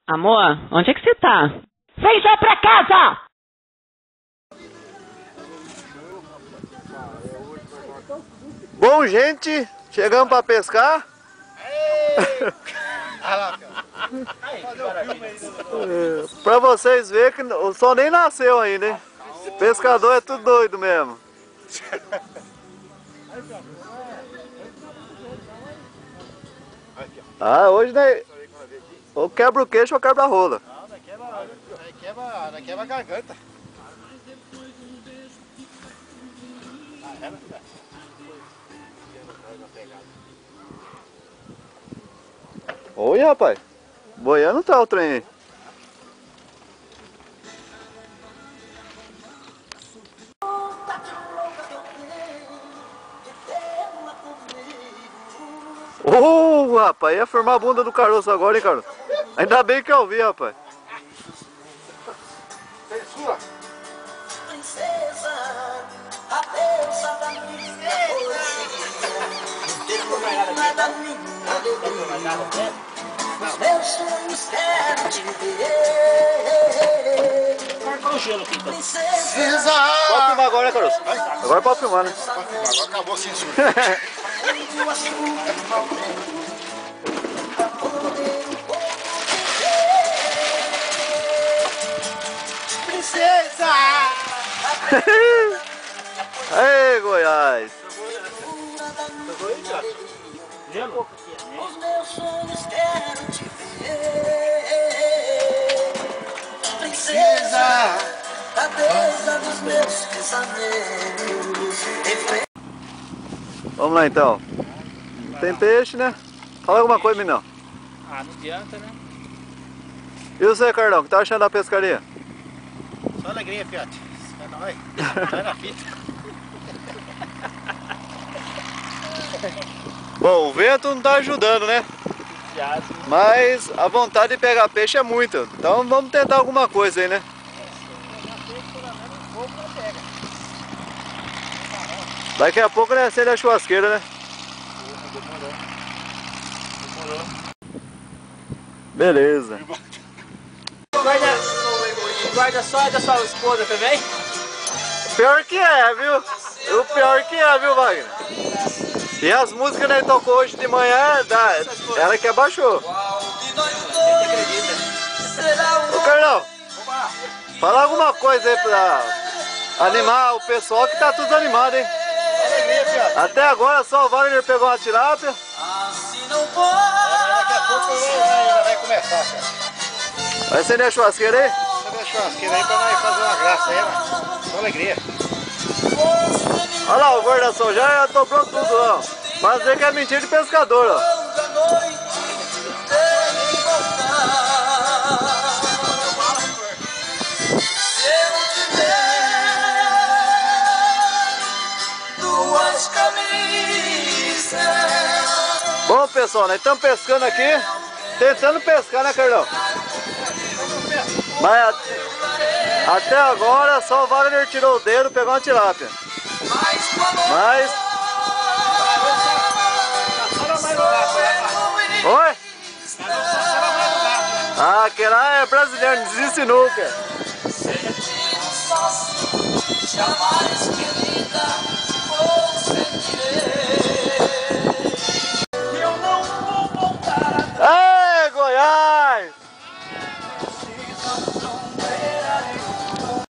Amor, onde é que você tá? Vem já pra casa! Bom, gente, chegamos pra pescar. Pra vocês verem que o sol nem nasceu ainda, hein? Pescador é tudo doido mesmo. Ah, hoje né? Ou quebra o queixo ou quebra a rola. Não quebra a garganta. Oi, rapaz. Boiando tá o trem aí. Ô, rapaz, ia formar a bunda do caroço agora, hein, Carlos? Ainda bem que eu vi, rapaz. Censura! Princesa, a deusa da minha nada minha alegria. Nos meus sonhos quero te ver. Princesa, Pode filmar agora, né, caroço? Agora pode filmar, né? Agora acabou a censura. princesa, Aê, Goiás! os meus sonhos quero te ver. Princesa, a deusa dos meus pensamentos. Vamos lá então. Tem peixe, né? Fala alguma coisa, menino. Ah, não adianta, né? E você, Carlão, o que tá achando da pescaria? Só alegria, fiote. É nóis. Vai na fita. Bom, o vento não tá ajudando, né? Mas a vontade de pegar peixe é muita. Então vamos tentar alguma coisa aí, né? Daqui a pouco né, acende a churrasqueira, né? Beleza. Guarda só é da sua esposa também? Pior que é, viu? O pior que é, viu, Wagner? E as músicas que ele tocou hoje de manhã, ela que abaixou. Ô, Carlão, fala alguma coisa aí pra animar o pessoal que tá tudo animado, hein? Até agora só o Wagner pegou uma tilápia. Daqui a pouco vai começar, cara. Vai acender a churrasqueira aí? Sabe a churrasqueira aí pra nós fazer uma graça aí, mano. Só alegria. Olha lá, o guarda-sol já dobrou tudo, ó. Pra dizer que é mentira de pescador, ó. Bom, pessoal, nós estamos pescando aqui. Tentando pescar, né, Carlão? Mas até agora só o Wagner tirou o dedo, pegou uma tilápia. Mas... Oi? Ah, aquele lá é brasileiro, desiste nunca. Jamais, querida.